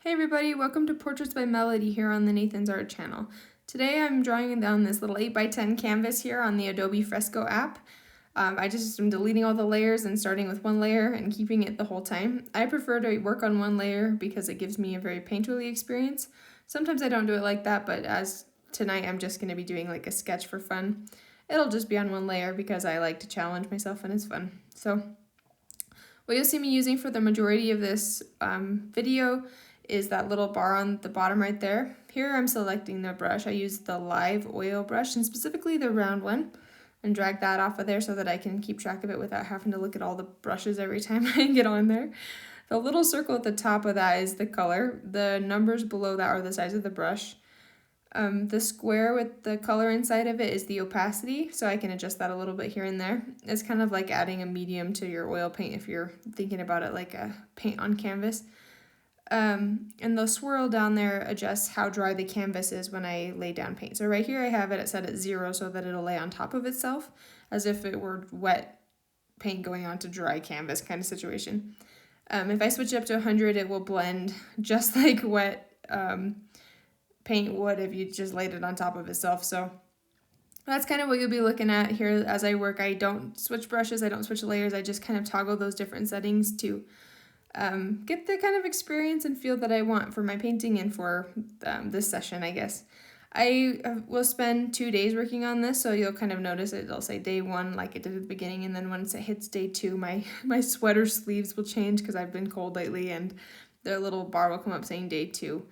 Hey everybody, welcome to Portraits by Melody here on the Nathan's Art channel. Today I'm drawing down this little 8x10 canvas here on the Adobe Fresco app. I just am deleting all the layers and starting with one layer and keeping it the whole time. I prefer to work on one layer because it gives me a very painterly experience. Sometimes I don't do it like that, but as tonight I'm just going to be doing like a sketch for fun. It'll just be on one layer because I like to challenge myself and it's fun. So what you'll see me using for the majority of this video is that little bar on the bottom right there. Here I'm selecting the brush. I use the live oil brush and specifically the round one and drag that off of there so that I can keep track of it without having to look at all the brushes every time I get on there. The little circle at the top of that is the color. The numbers below that are the size of the brush. The square with the color inside of it is the opacity, so I can adjust that a little bit here and there. It's kind of like adding a medium to your oil paint if you're thinking about it like a paint on canvas. And the swirl down there adjusts how dry the canvas is when I lay down paint. So right here I have it set at 0 so that it'll lay on top of itself as if it were wet paint going onto dry canvas kind of situation. If I switch it up to 100, it will blend just like wet paint would if you just laid it on top of itself. So that's kind of what you'll be looking at here as I work. I don't switch brushes, I don't switch layers, I just kind of toggle those different settings to get the kind of experience and feel that I want for my painting and for this session, I guess. I will spend 2 days working on this, so you'll kind of notice it. It'll say day 1 like it did at the beginning, and then once it hits day 2, my sweater sleeves will change because I've been cold lately, and their little bar will come up saying day 2.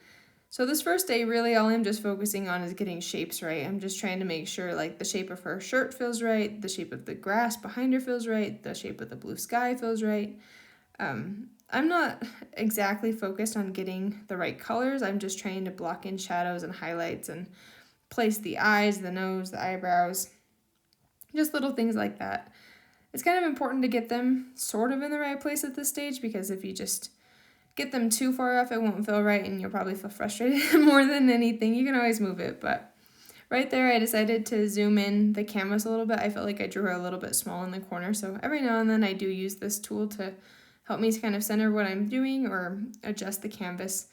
So this first day, really all I'm just focusing on is getting shapes right. I'm just trying to make sure like the shape of her shirt feels right, the shape of the grass behind her feels right, the shape of the blue sky feels right. I'm not exactly focused on getting the right colors. I'm just trying to block in shadows and highlights and place the eyes, the nose, the eyebrows, just little things like that. It's kind of important to get them sort of in the right place at this stage because if you just get them too far off, it won't feel right and you'll probably feel frustrated more than anything. You can always move it, but right there I decided to zoom in the canvas a little bit. I felt like I drew her a little bit small in the corner, so every now and then I do use this tool to help me to kind of center what I'm doing or adjust the canvas.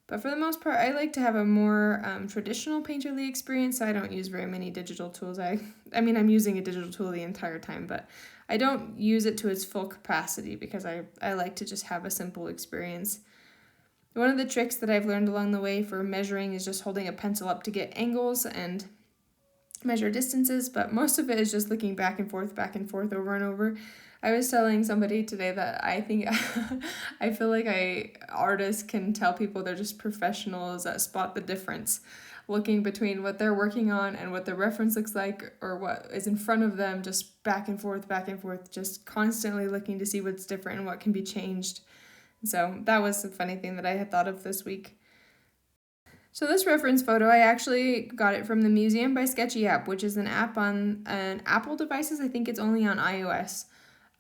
But for the most part, I like to have a more traditional painterly experience, so I don't use very many digital tools. I mean, I'm using a digital tool the entire time, but I don't use it to its full capacity because I like to just have a simple experience. One of the tricks that I've learned along the way for measuring is just holding a pencil up to get angles and measure distances, but most of it is just looking back and forth over and over. I was telling somebody today that I think I feel like artists can tell people they're just professionals that spot the difference looking between what they're working on and what the reference looks like or what is in front of them, just back and forth, just constantly looking to see what's different and what can be changed. So that was a funny thing that I had thought of this week. So this reference photo, I actually got it from the Museum by Sketchy app, which is an app on Apple devices. I think it's only on iOS.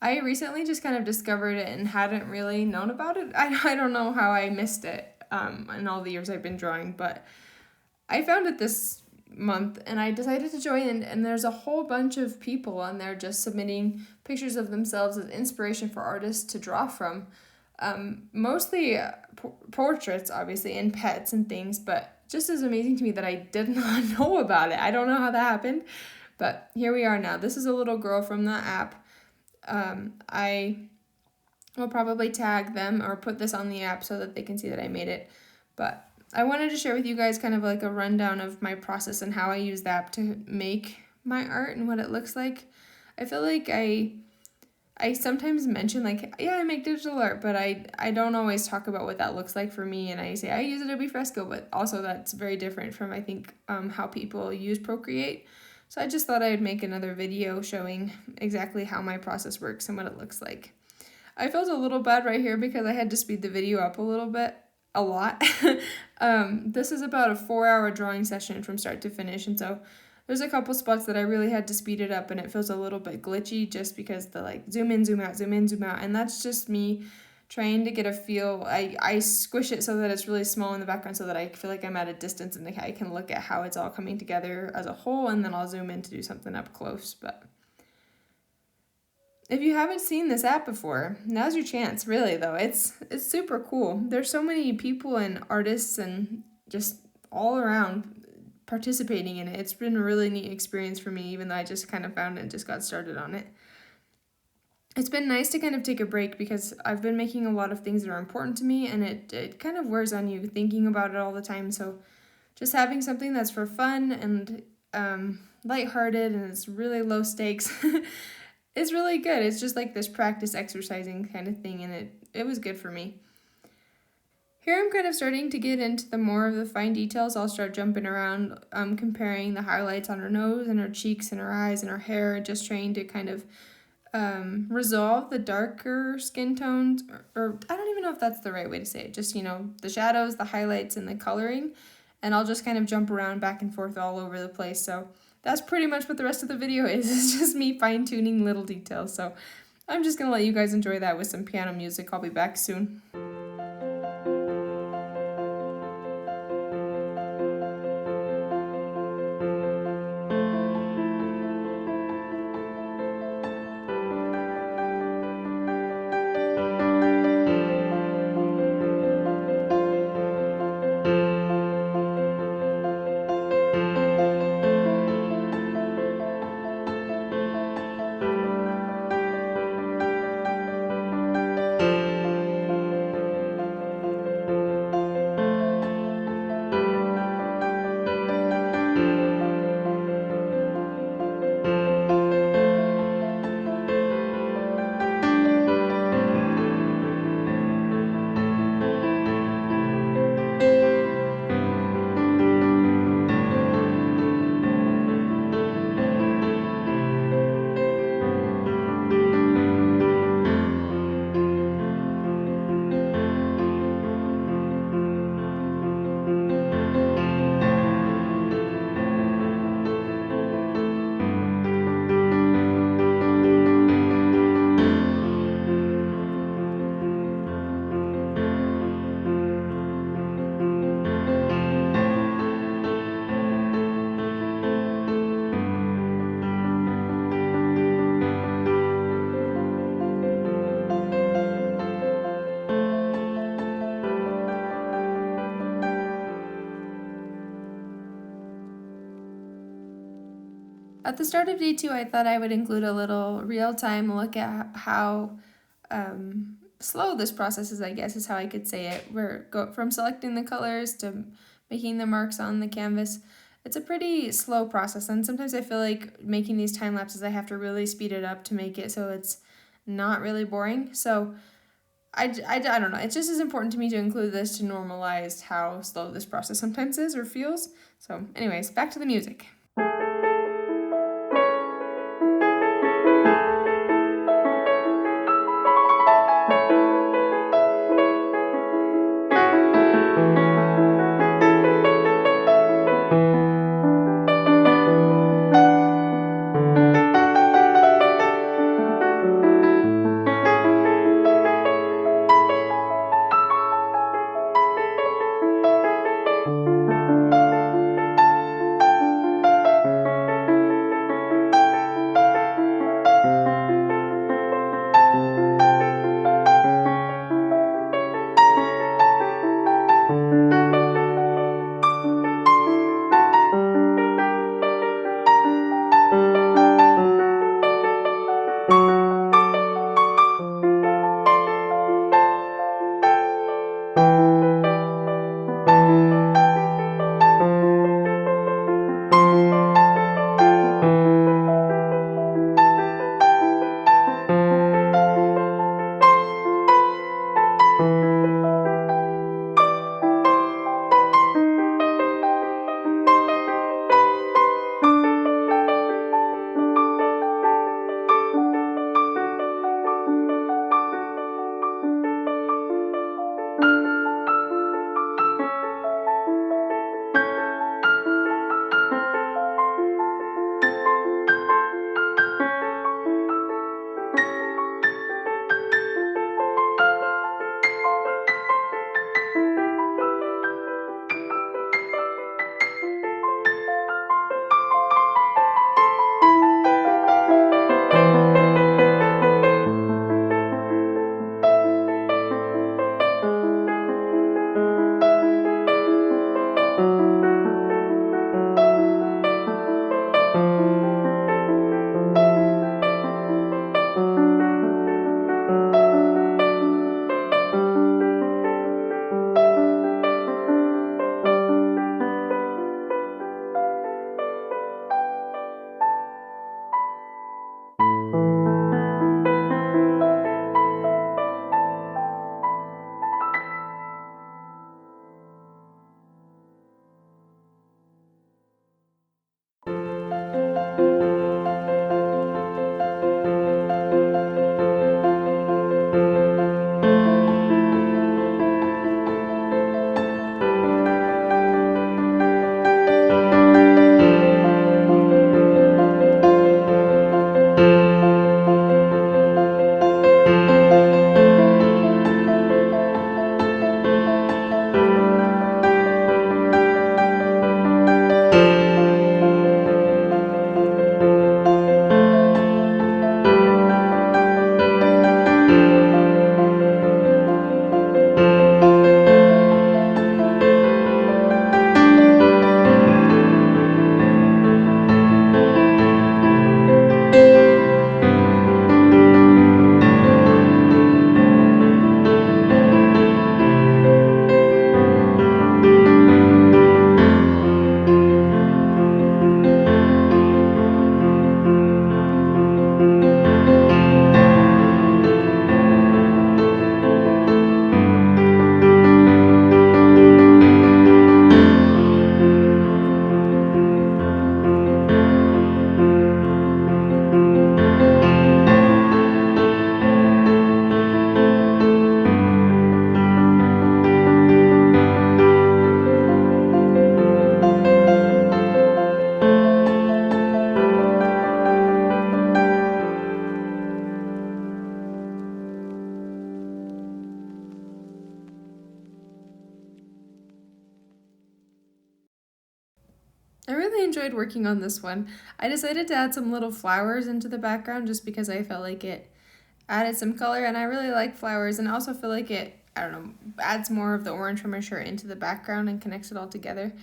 I recently just kind of discovered it and hadn't really known about it. I don't know how I missed it in all the years I've been drawing, but I found it this month and I decided to join in, and there's a whole bunch of people on there just submitting pictures of themselves as inspiration for artists to draw from. Mostly portraits, obviously, and pets and things, but just as amazing to me that I did not know about it. I don't know how that happened, but here we are now. This is a little girl from the app. I will probably tag them or put this on the app so that they can see that I made it, but I wanted to share with you guys kind of like a rundown of my process and how I use the app to make my art and what it looks like. I feel like I sometimes mention like, yeah, I make digital art, but I don't always talk about what that looks like for me, and I say I use Adobe Fresco, but also that's very different from I think how people use Procreate. So I just thought I'd make another video showing exactly how my process works and what it looks like. I felt a little bad right here because I had to speed the video up a lot. This is about a 4-hour drawing session from start to finish, and so there's a couple spots that I really had to speed it up and it feels a little bit glitchy just because the like zoom in, zoom out, and that's just me trying to get a feel. I squish it so that it's really small in the background so that I feel like I'm at a distance and I can look at how it's all coming together as a whole, and then I'll zoom in to do something up close. But If you haven't seen this app before, now's your chance, really, though. It's super cool. There's so many people and artists and just all around participating in it. It's been a really neat experience for me, even though I just kind of found it and just got started on it. It's been nice to kind of take a break because I've been making a lot of things that are important to me, and it kind of wears on you thinking about it all the time. So just having something that's for fun and lighthearted and it's really low stakes is really good. It's just like this practice exercising kind of thing, and it was good for me. Here I'm kind of starting to get into the more of the fine details. I'll start jumping around, comparing the highlights on her nose and her cheeks and her eyes and her hair, just trying to kind of resolve the darker skin tones, or I don't even know if that's the right way to say it, just, the shadows, the highlights, and the coloring, and I'll just kind of jump around back and forth all over the place. So that's pretty much what the rest of the video is. It's just me fine-tuning little details. So I'm just going to let you guys enjoy that with some piano music. I'll be back soon. At the start of day 2, I thought I would include a little real-time look at how slow this process is, I guess is how I could say it. We're from selecting the colors to making the marks on the canvas. It's a pretty slow process, and sometimes I feel like making these time lapses, I have to really speed it up to make it so it's not really boring. So I don't know. It's just as important to me to include this to normalize how slow this process sometimes is or feels. So anyways, back to the music. I really enjoyed working on this one. I decided to add some little flowers into the background just because I felt like it added some color, and I really like flowers, and I also feel like it, I don't know, adds more of the orange from my shirt into the background and connects it all together.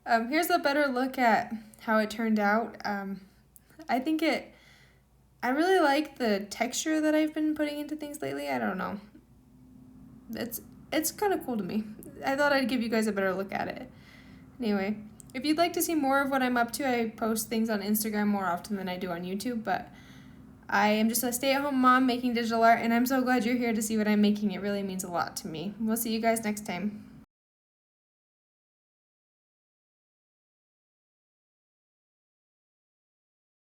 Here's a better look at how it turned out. I think I really like the texture that I've been putting into things lately. I don't know. It's kind of cool to me. I thought I'd give you guys a better look at it. Anyway, if you'd like to see more of what I'm up to, I post things on Instagram more often than I do on YouTube, but I am just a stay-at-home mom making digital art, and I'm so glad you're here to see what I'm making. It really means a lot to me. We'll see you guys next time.